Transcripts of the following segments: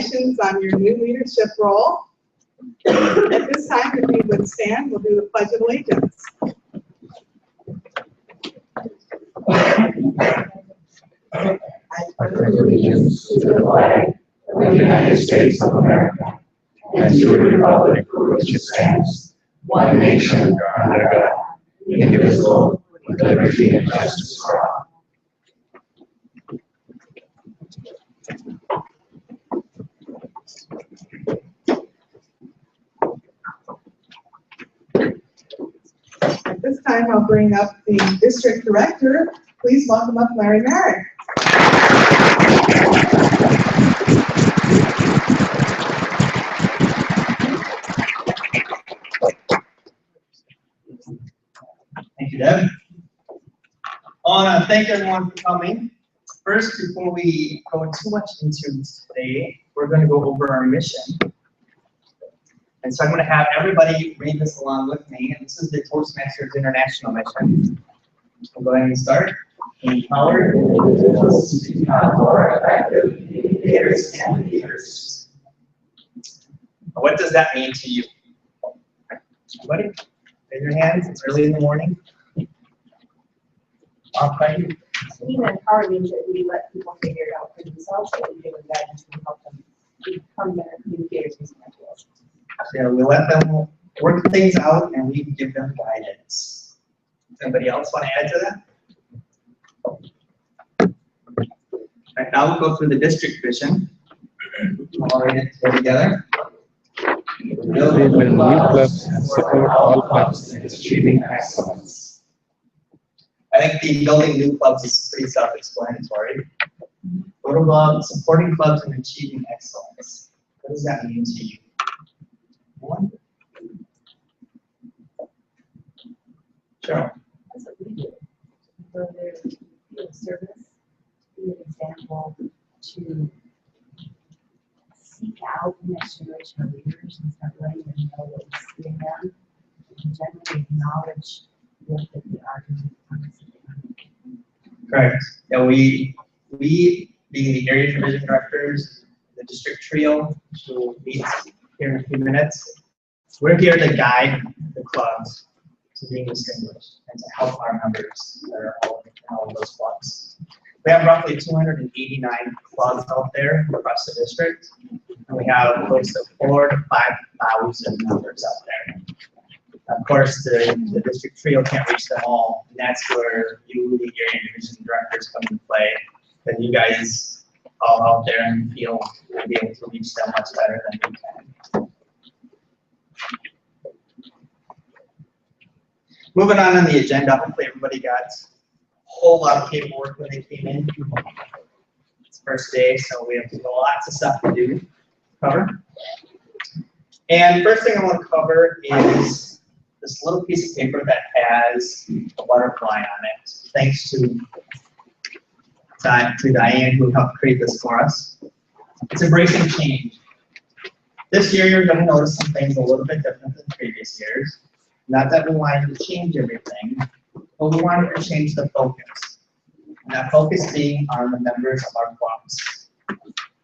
congratulations on your new leadership role. At this time, if you would stand, we'll do the Pledge of Allegiance. I pledge allegiance to the flag of the United States of America and to the republic for which it stands, one nation under God, indivisible, with liberty and justice for all. At this time, I'll bring up the district director. Please welcome up Larry Merrick. Thank you, Deb. I want to thank everyone for coming. First, before we go too much into today, we're going to go over our mission. And so I'm going to have everybody read this along with me. And this is the Toastmasters International mission. We'll go ahead and start. Empower individuals to become more effective communicators and leaders. What does that mean to you? Everybody, raise your hands. It's early in the morning. Being empowered means that we let people figure it out for themselves, so we give them guidance and help them become better communicators using that tools. So we let them work things out and we give them guidance. Anybody else want to add to that? All right, now we'll go through the district vision. We'll all read it together. Build new clubs and support all clubs in achieving excellence. I think the building new clubs is pretty self-explanatory. Total clubs, supporting clubs, and achieving excellence. What does that mean to you? One. Sure. That's what we do. Whether it's field service, be an example to seek out the next generation of leaders and start letting them know what we see in them, and generally acknowledge what they are doing. Correct. Yeah, we being the area division directors, the district trio, who meets here in a few minutes, we're here to guide the clubs to being distinguished and to help our members that are all in all of those clubs. We have roughly 289 clubs out there across the district, and we have close to 4,000 to 5,000 members out there. Of course, the district trio can't reach them all, and that's where you, the area division directors, come into play. Then you guys all out there in the field will be able to reach them much better than we can. Moving on the agenda, hopefully everybody got a whole lot of paperwork when they came in. It's the first day, so we have lots of stuff to do, cover. And first thing I want to cover is this little piece of paper that has a butterfly on it. Thanks to Diane, who helped create this for us. It's embracing change. This year, you're going to notice some things a little bit different than previous years. Not that we wanted to change everything, but we wanted to change the focus. And that focus being on the members of our clubs.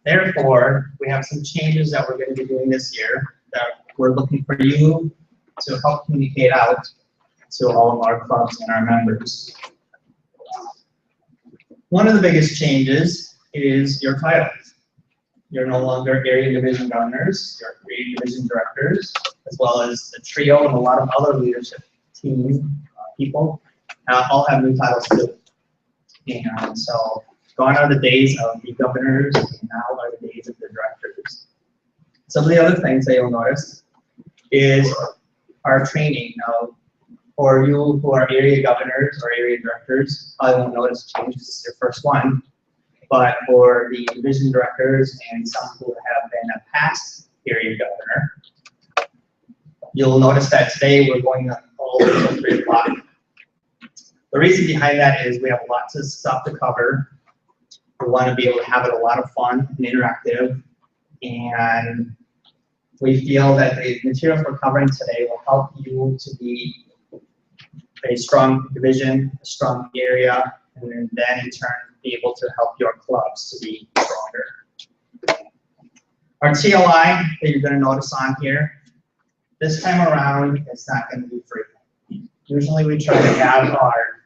Therefore, we have some changes that we're going to be doing this year that we're looking for you to help communicate out to all of our clubs and our members. One of the biggest changes is your titles. You're no longer area division governors, you're area division directors, as well as the trio and a lot of other leadership team people all have new titles too. And so gone are the days of the governors, and now are the days of the directors. Some of the other things that you'll notice is our training. Now, for you who are area governors or area directors, I won't notice change because it's your first one. But for the division directors and some who have been a past area governor, you'll notice that today we're going all the way until 3 o'clock. The reason behind that is we have lots of stuff to cover. We want to be able to have it a lot of fun and interactive, and we feel that the materials we're covering today will help you to be a strong division, a strong area, and then in turn be able to help your clubs to be stronger. Our TLI that you're going to notice on here, this time around, it's not going to be free. Usually we try to have our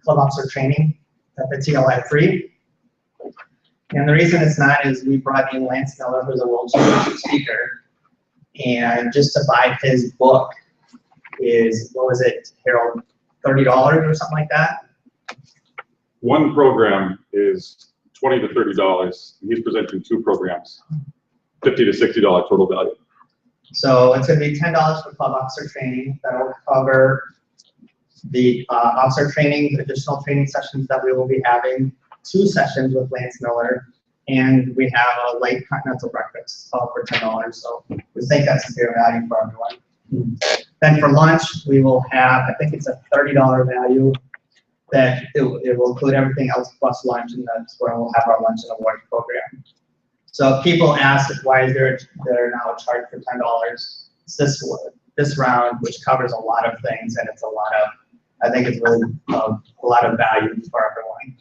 club officer training at the TLI free. And the reason it's not is we brought in Lance Miller, who's a world championship speaker, and just to buy his book is, what was it, Harold, $30 or something like that? One program is $20 to $30. He's presenting 2 programs, $50 to $60 total value. So it's going to be $10 for club officer training. That'll cover the officer training, additional training sessions that we will be having, 2 sessions with Lance Miller, and we have a late continental breakfast all for $10. So we think that's a fair value for everyone. Then for lunch, we will have, I think it's a $30 value that it will include everything else plus lunch, and that's where we'll have our lunch and award program. So people ask why is there now a charge for $10? It's this round, which covers a lot of things, and it's a lot of, I think it's really a lot of value for everyone.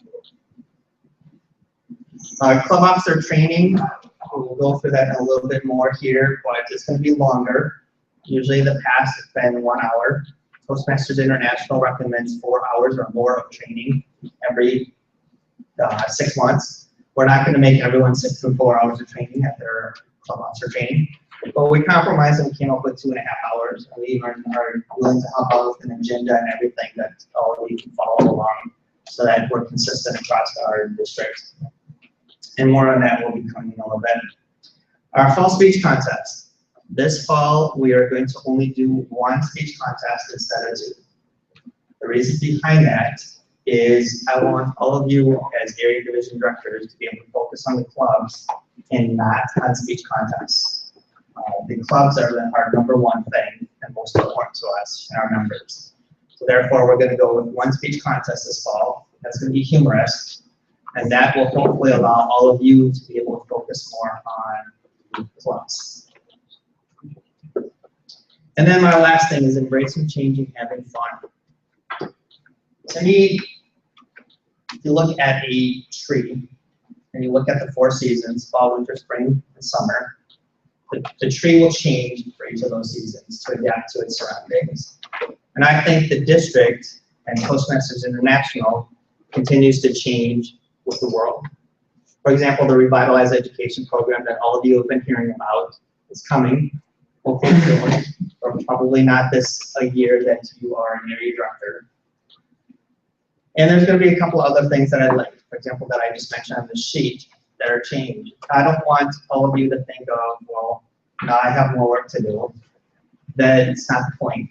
Club officer training, we'll go through that in a little bit more here, but it's going to be longer. Usually in the past, it's been 1 hour. Toastmasters International recommends 4 hours or more of training every 6 months. We're not going to make everyone sit through 4 hours of training at their club officer training, but we compromised and came up with 2.5 hours. And we even are willing to help out with an agenda and everything that all of you can follow along so that we're consistent across our district. And more on that will be coming in a little bit. Our fall speech contest. This fall, we are going to only do 1 speech contest instead of 2. The reason behind that is I want all of you as area division directors to be able to focus on the clubs and not on speech contests. The clubs are our #1 thing and most important to us and our members. So therefore, we're going to go with 1 speech contest this fall. That's going to be humorous, and that will hopefully allow all of you to be able to focus more on the clubs. And then my last thing is embracing change and having fun. To me, if you look at a tree and you look at the 4 seasons, fall, winter, spring, and summer, the tree will change for each of those seasons to adapt to its surroundings. And I think the district and Toastmasters International continues to change with the world. For example, the Revitalized Education program that all of you have been hearing about is coming, hopefully soon, or probably not this a year that you are an area director. And there's going to be a couple other things that I'd like, for example, that I just mentioned on the sheet that are changed. I don't want all of you to think of, well, now I have more work to do. That's not the point.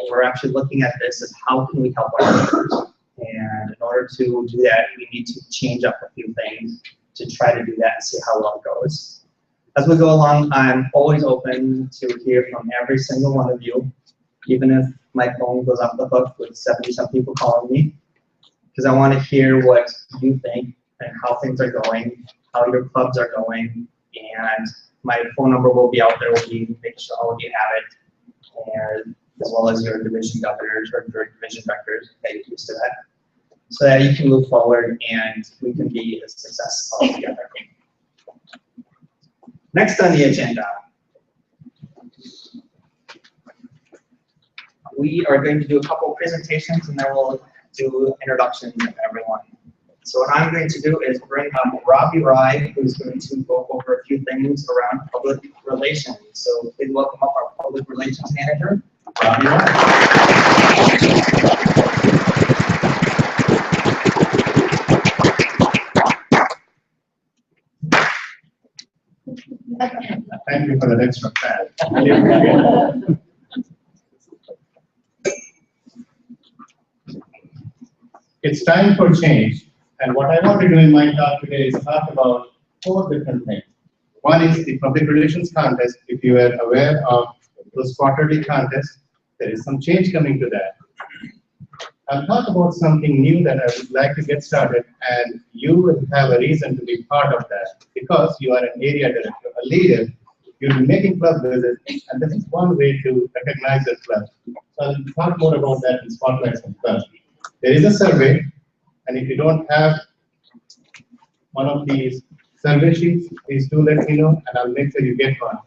We're actually looking at this as how can we help our members? And in order to do that, we need to change up a few things to try to do that and see how well it goes. As we go along, I'm always open to hear from every single one of you, even if my phone goes off the hook with 70-some people calling me, because I want to hear what you think and how things are going, how your clubs are going, and my phone number will be out there. We'll be making sure all of you have it, and as well as your division governors or your division directors that you're used to that, so that you can move forward and we can be a success all together. Next on the agenda, we are going to do a couple of presentations and then we'll do introductions of everyone. So what I'm going to do is bring up Robbie Rye, who's going to go over a few things around public relations. So please welcome up our public relations manager, Robbie Rye. Thank you for that extra pad. It's time for change, and what I want to do in my talk today is talk about 4 different things. One is the public relations contest. If you are aware of those quarterly contests, there is some change coming to that. I'll talk about something new that I would like to get started, and you will have a reason to be part of that because you are an area director, a leader. You'll be making club visits, and this is one way to recognize your club. So I'll talk more about that in Spotlights and Clubs. There is a survey, and if you don't have one of these survey sheets, please do let me know, and I'll make sure you get one.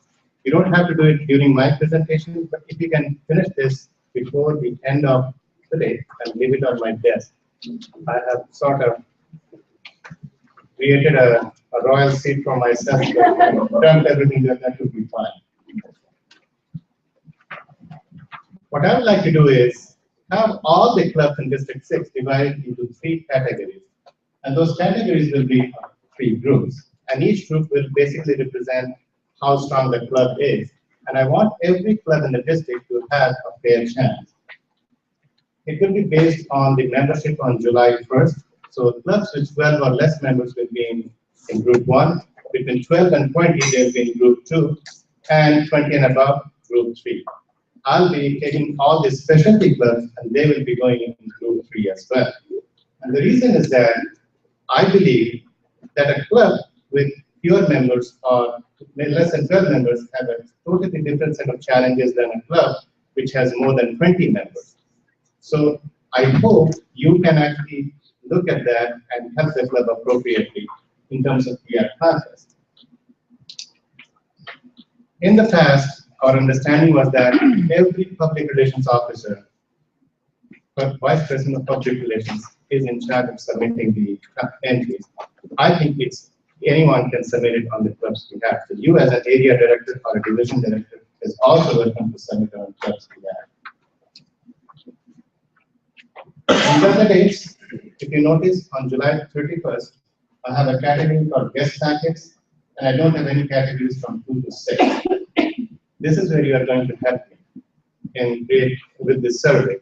You don't have to do it during my presentation, but if you can finish this before the end of the day and leave it on my desk, I have sort of created a royal seat for myself, dumped everything that would be fine. What I would like to do is have all the clubs in District 6 divided into 3 categories. And those categories will be 3 groups. And each group will basically represent how strong the club is. And I want every club in the district to have a fair chance. It will be based on the membership on July 1st. So clubs with 12 or less members will be in group 1. Between 12 and 20, they'll be in group 2. And 20 and above, group 3. I'll be taking all the specialty clubs and they will be going in group 3 as well. And the reason is that I believe that a club with fewer members or less than 12 members have a totally different set of challenges than a club which has more than 20 members. So I hope you can actually look at that and help the club appropriately in terms of PR contest. In the past, our understanding was that every public relations officer or vice president of public relations is in charge of submitting the entries. I think anyone can submit it on the club's behalf. So you as an area director or a division director is also welcome to submit on the club's behalf. These are the dates. If you notice, on July 31st, I have a category called guest packets, and I don't have any categories from 2 to 6. This is where you are going to help me with this survey.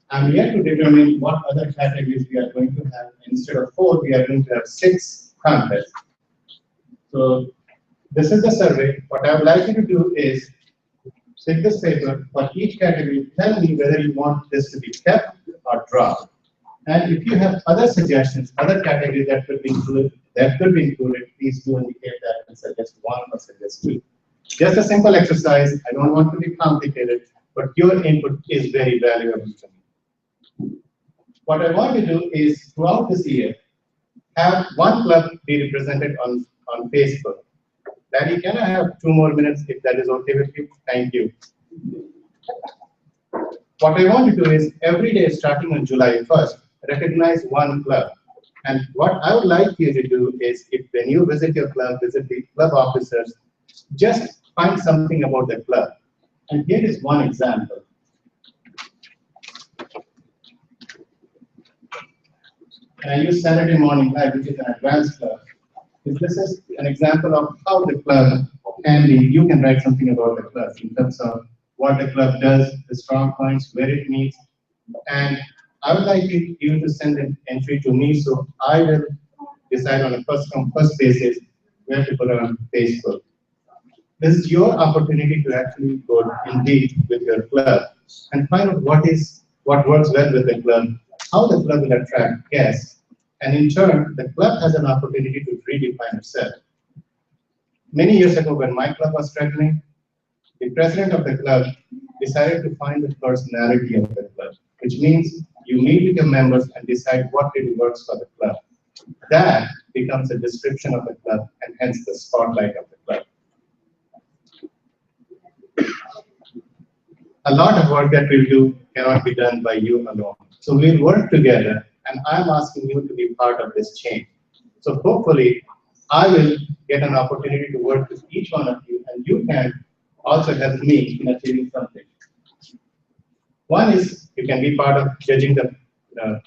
I'm yet to determine what other categories we are going to have. Instead of 4, we are going to have 6 contests. So this is the survey. What I would like you to do is take this paper for each category, tell me whether you want this to be kept or dropped. And if you have other suggestions, other categories that could be included, please do indicate that and suggest 1 or suggest 2. Just a simple exercise. I don't want to be complicated, but your input is very valuable to me. What I want to do is, throughout this year, have 1 club be represented on Facebook. Daddy, can I have 2 more minutes if that is okay with you? Thank you. What I want to do is, every day starting on July 1st, recognize 1 club. And what I would like you to do is, if when you visit your club, visit the club officers, just find something about the club. And here is 1 example. And I use Saturday Morning Live, which is an advanced club. If this is an example of how the club can be, you can write something about the club in terms of what the club does, the strong points, where it meets. And I would like you to send an entry to me, so I will decide on a first-come, first basis where to put it on Facebook. This is your opportunity to actually go in deep with your club and find out what works well with the club, how the club will attract guests, and in turn, the club has an opportunity to redefine itself. Many years ago, when my club was struggling, the president of the club decided to find the personality of the club, which means you meet with your members and decide what really works for the club. That becomes a description of the club and hence the spotlight of the club. A lot of work that we'll do cannot be done by you alone. So we'll work together, and I'm asking you to be part of this change. So hopefully, I will get an opportunity to work with each one of you, and you can also help me in achieving something. One is, you can be part of judging the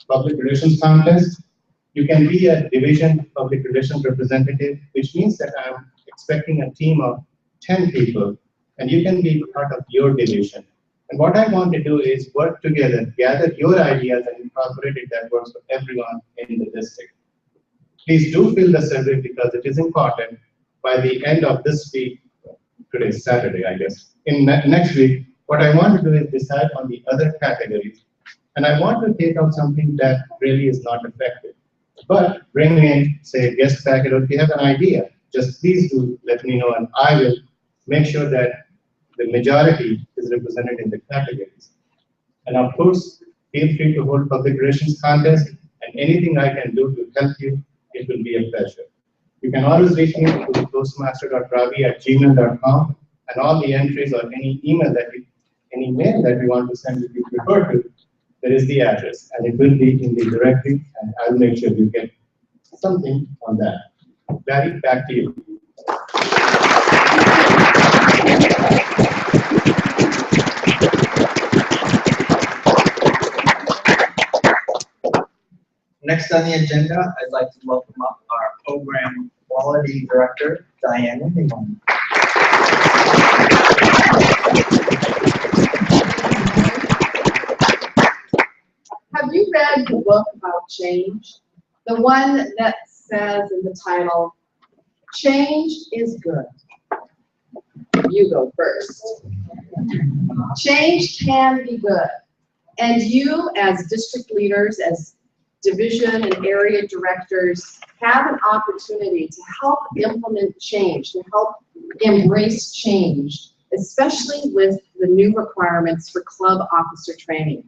public relations contest. You can be a division public relations representative, which means that I'm expecting a team of 10 people, and you can be part of your division. And what I want to do is work together, gather your ideas and incorporate it that works for everyone in the district. Please do fill the survey because it is important. By the end of this week, today is Saturday, I guess, next week, what I want to do is decide on the other categories. And I want to take out something that really is not effective. But bring in, say, guest packet, or if you have an idea, just please do let me know, and I will make sure that the majority is represented in the categories. And of course, feel free to hold public relations contest, and anything I can do to help you, it will be a pleasure. You can always reach me to toastmaster.ravi@gmail.com, and all the entries or any mail that you want to send, if you prefer to, there is the address, and it will be in the directory, and I'll make sure you get something on that. Larry, back to you. Next on the agenda, I'd like to welcome up our Program Quality Director, Diane Winningham. Have you read the book about change? The one that says in the title, "Change is good." You go first. Change can be good. And you, as district leaders, as division and area directors, have an opportunity to help implement change, to help embrace change, especially with the new requirements for club officer training.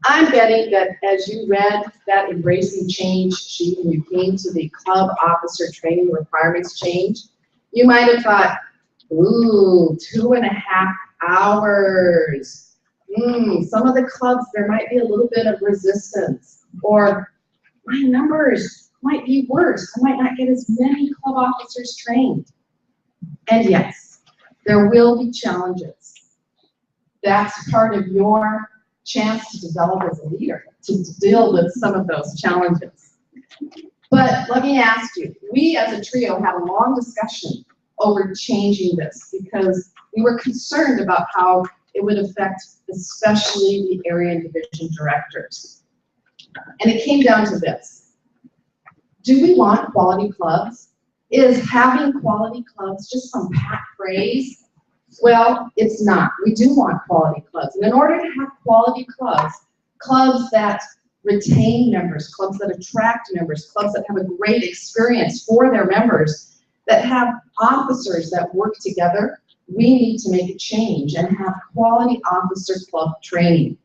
I'm betting that as you read that embracing change sheet and you came to the club officer training requirements change, you might have thought, ooh, 2.5 hours. Some of the clubs, there might be a little bit of resistance. Or my numbers might be worse. I might not get as many club officers trained. And yes, there will be challenges. That's part of your chance to develop as a leader, to deal with some of those challenges. But let me ask you, we as a trio had a long discussion over changing this because we were concerned about how it would affect especially the area and division directors. And it came down to this. Do we want quality clubs? Is having quality clubs just some pat phrase? Well, it's not. We do want quality clubs. And in order to have quality clubs, clubs that retain members, clubs that attract members, clubs that have a great experience for their members, that have officers that work together, we need to make a change and have quality officer club training.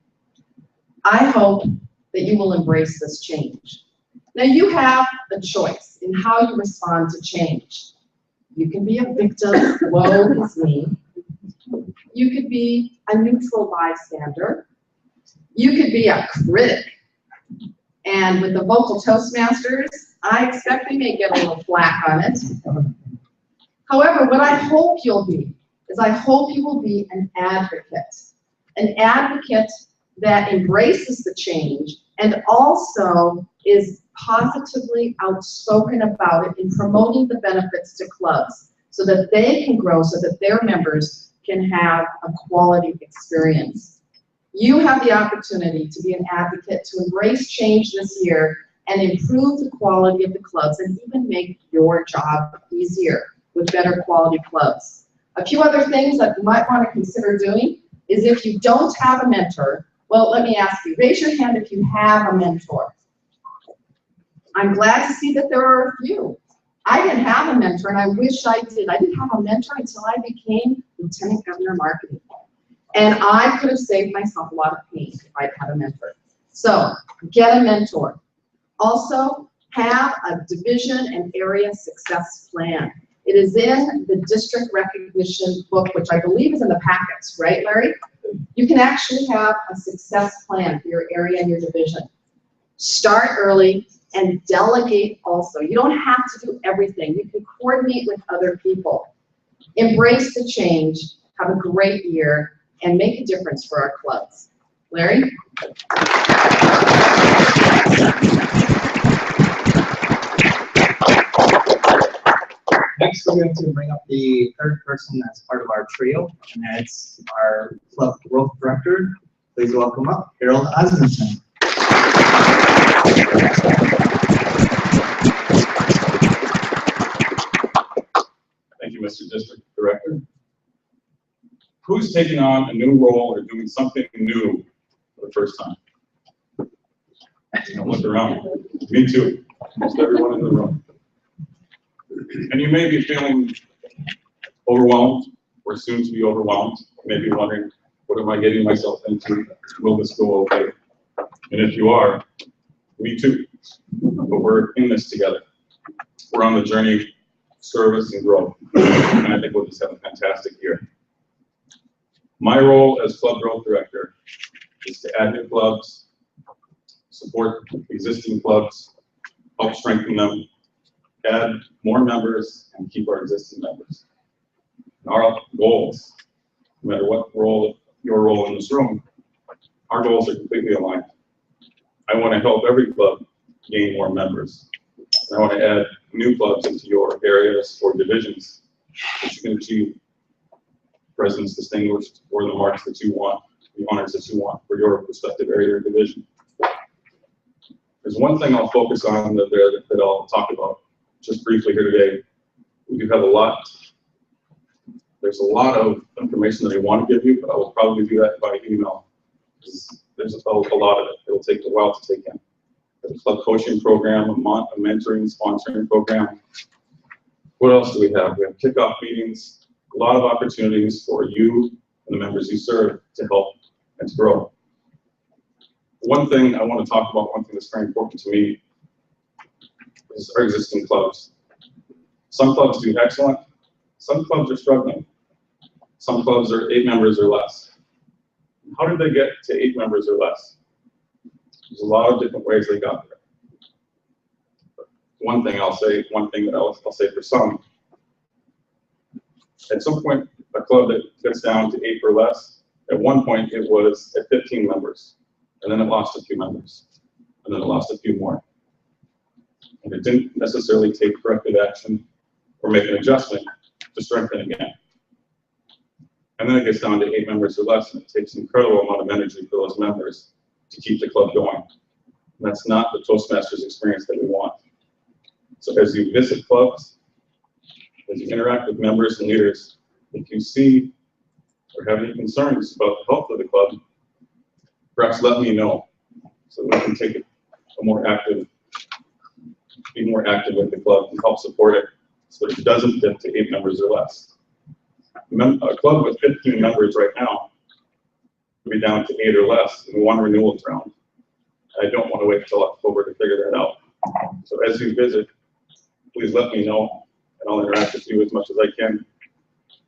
I hope that you will embrace this change. Now you have a choice in how you respond to change. You can be a victim, woe is me. You could be a neutral bystander. You could be a critic. And with the vocal Toastmasters, I expect they may get a little flack on it. However, what I hope you'll be is I hope you will be an advocate that embraces the change and also is positively outspoken about it in promoting the benefits to clubs so that they can grow, so that their members can have a quality experience. You have the opportunity to be an advocate, to embrace change this year and improve the quality of the clubs and even make your job easier with better quality clubs. A few other things that you might want to consider doing is if you don't have a mentor, well, let me ask you, raise your hand if you have a mentor. I'm glad to see that there are a few. I didn't have a mentor, and I wish I did. I didn't have a mentor until I became Lieutenant Governor of Marketing. And I could have saved myself a lot of pain if I'd had a mentor. So, get a mentor. Also, have a division and area success plan. It is in the district recognition book, which I believe is in the packets, right, Larry? You can actually have a success plan for your area and your division. Start early and delegate also. You don't have to do everything. You can coordinate with other people. Embrace the change, have a great year, and make a difference for our clubs. Larry? Next, we're going to bring up the third person as part of our trio, and that's our club growth director. Please welcome up Harold Osmondson. Thank you, Mr. District Director. Who's taking on a new role or doing something new for the first time? Look around. Me too. Almost everyone in the room. And you may be feeling overwhelmed or soon to be overwhelmed. You may be wondering, what am I getting myself into? Will this go okay? And if you are, me too. But we're in this together. we're on the journey, service and growth. And I think we'll just have a fantastic year. My role as club growth director is to add new clubs, support existing clubs, help strengthen them, add more members, and keep our existing members. And our goals, no matter what role, your role in this room, our goals are completely aligned. I want to help every club gain more members. I want to add new clubs into your areas or divisions that you can achieve presidents distinguished or the marks that you want, the honors that you want for your respective area or division. There's one thing I'll focus on that I'll talk about just briefly here today. We do have a lot. There's a lot of information that I want to give you, but I will probably do that by email. There's a lot of it. It'll take a while to take in. There's a club coaching program, a mentoring, sponsoring program. What else do we have? We have kickoff meetings, a lot of opportunities for you and the members you serve to help and to grow. One thing I want to talk about, one thing that's very important to me, is our existing clubs. Some clubs do excellent. Some clubs are struggling. Some clubs are 8 members or less. How did they get to 8 members or less? There's a lot of different ways they got there. But one thing I'll say for some, at some point, a club that gets down to 8 or less, at one point it was at 15 members, and then it lost a few members, and then it lost a few more. And it didn't necessarily take corrective action or make an adjustment to strengthen again. And then it gets down to 8 members or less, and it takes an incredible amount of energy for those members to keep the club going. And that's not the Toastmasters experience that we want. So as you visit clubs, as you interact with members and leaders, if you see or have any concerns about the health of the club, perhaps let me know so that we can take it be more active with the club and help support it so that it doesn't get to 8 members or less. A club with 15 members right now will be down to 8 or less in one renewals round. I don't want to wait until October to figure that out. So as you visit, please let me know, and I'll interact with you as much as I can.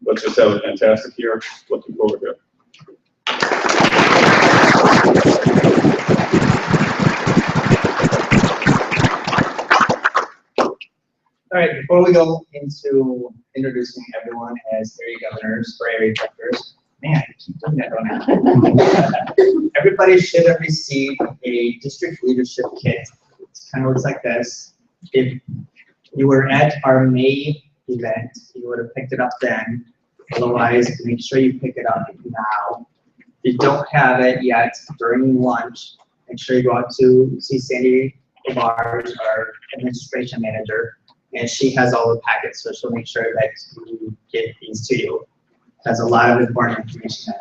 Let's just have a fantastic year. Looking forward to it. All right, before we go into introducing everyone as area governors or area directors, man, I keep doing that, don't I? Everybody should have received a district leadership kit. It kind of looks like this. If you were at our May event, you would have picked it up then. Otherwise, make sure you pick it up now. If you don't have it yet during lunch, make sure you go out to see Sandy Labarge, our administration manager, and she has all the packets, so she'll make sure that you get these to you. It has a lot of important information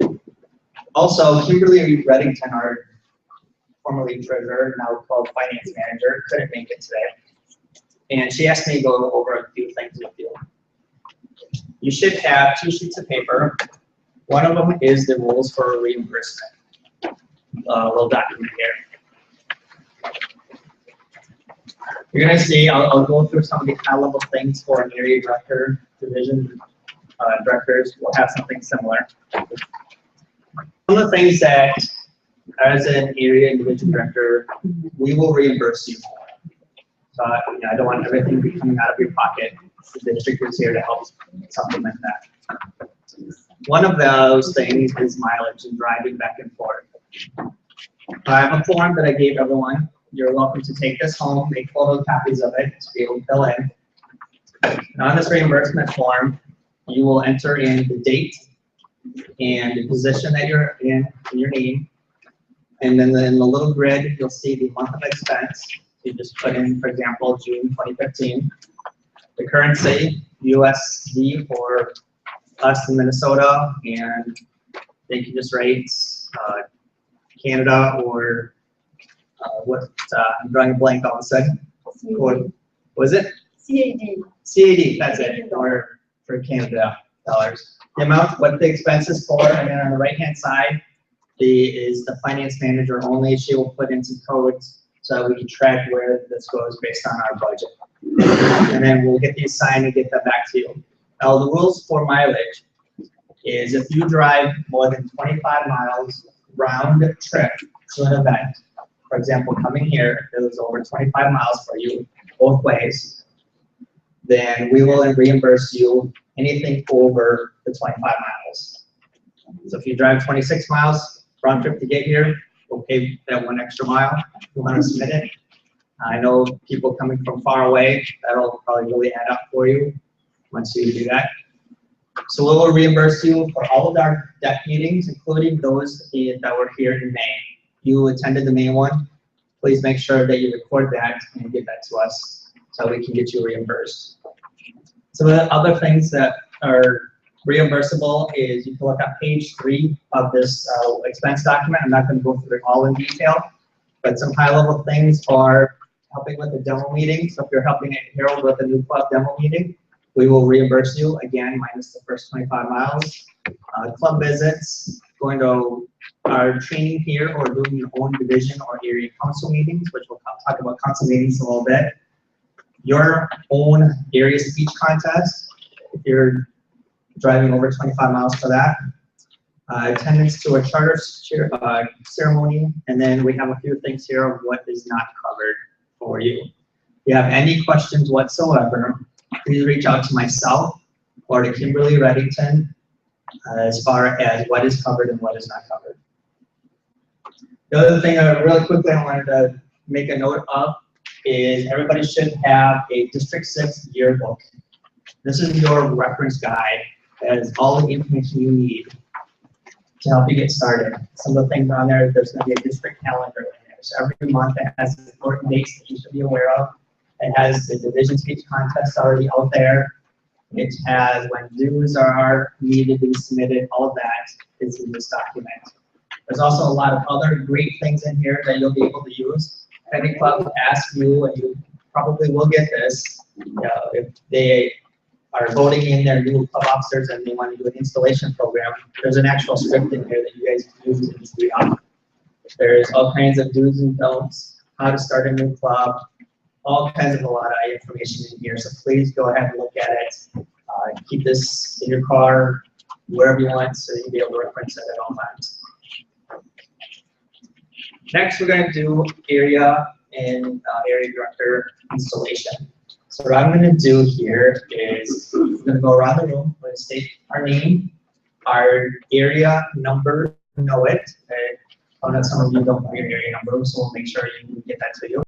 in it. Also, Kimberly Reddington, our formerly treasurer, now called finance manager, couldn't make it today. And she asked me to go over a few things with you. You should have 2 sheets of paper. One of them is the rules for reimbursement. A little document here. You're going to see, I'll go through some of the high-level things for an area director, division directors. We'll have something similar. One of the things that, as an area and division director, we will reimburse you for. I don't want everything to be coming out of your pocket. The district is here to help supplement that. One of those things is mileage and driving back and forth. I have a form that I gave everyone. You're welcome to take this home, make photocopies of it to be able to fill in. And on this reimbursement form, you will enter in the date and the position that you're in your name. And then in the little grid, you'll see the month of expense. You just put in, for example, June 2015. The currency, USD for us in Minnesota, and they can just write Canada or I'm drawing a blank all of a sudden. What was it? CAD. CAD, that's it, or for Canada dollars. The amount, what the expense is for, and then on the right-hand side is the finance manager only. She will put in some codes so that we can track where this goes based on our budget. And then we'll get these signed and get them back to you. Now, the rules for mileage is if you drive more than 25 miles round trip to an event, for example, coming here, it was over 25 miles for you both ways, then we will reimburse you anything over the 25 miles. So if you drive 26 miles round trip to get here, we'll pay that one extra mile. We want to submit it. I know people coming from far away, that'll probably really add up for you once you do that. So we will reimburse you for all of our DEC meetings, including those that were here in May. You attended the May one. Please make sure that you record that and get that to us so we can get you reimbursed. Some of the other things that are reimbursable is you can look at page 3 of this expense document. I'm not going to go through it all in detail, but some high-level things are helping with the demo meeting. So if you're helping Harold with a new club demo meeting, we will reimburse you, again, minus the first 25 miles. Club visits, going to our training here, or doing your own division or area council meetings, which we'll talk about council meetings in a little bit. Your own area speech contest, if you're driving over 25 miles for that. Attendance to a charter ceremony, and then we have a few things here of what is not covered for you. If you have any questions whatsoever, please reach out to myself or to Kimberly Reddington as far as what is covered and what is not covered. The other thing really quickly I wanted to make a note of is everybody should have a District 6 yearbook. This is your reference guide. That is all the information you need to help you get started. Some of the things on there, there's going to be a district calendar in there. So every month it has important dates that you should be aware of. It has the division speech contest already out there. It has when dues are needed to be submitted. All of that is in this document. There's also a lot of other great things in here that you'll be able to use. If any club asks you, and you probably will get this, if they are voting in their new club officers and they want to do an installation program, there's an actual script in here that you guys can use to read off. There's all kinds of do's and don'ts, how to start a new club, all kinds of a lot of information in here. So please go ahead and look at it. Keep this in your car, wherever you want, so you'll be able to reference it at all times. Next, we're going to do area and area director installation. So what I'm going to do here is I'm going to go around the room. We're going to state our name, our area number, know it. I know some of you don't know your area number, so we'll make sure you get that to you.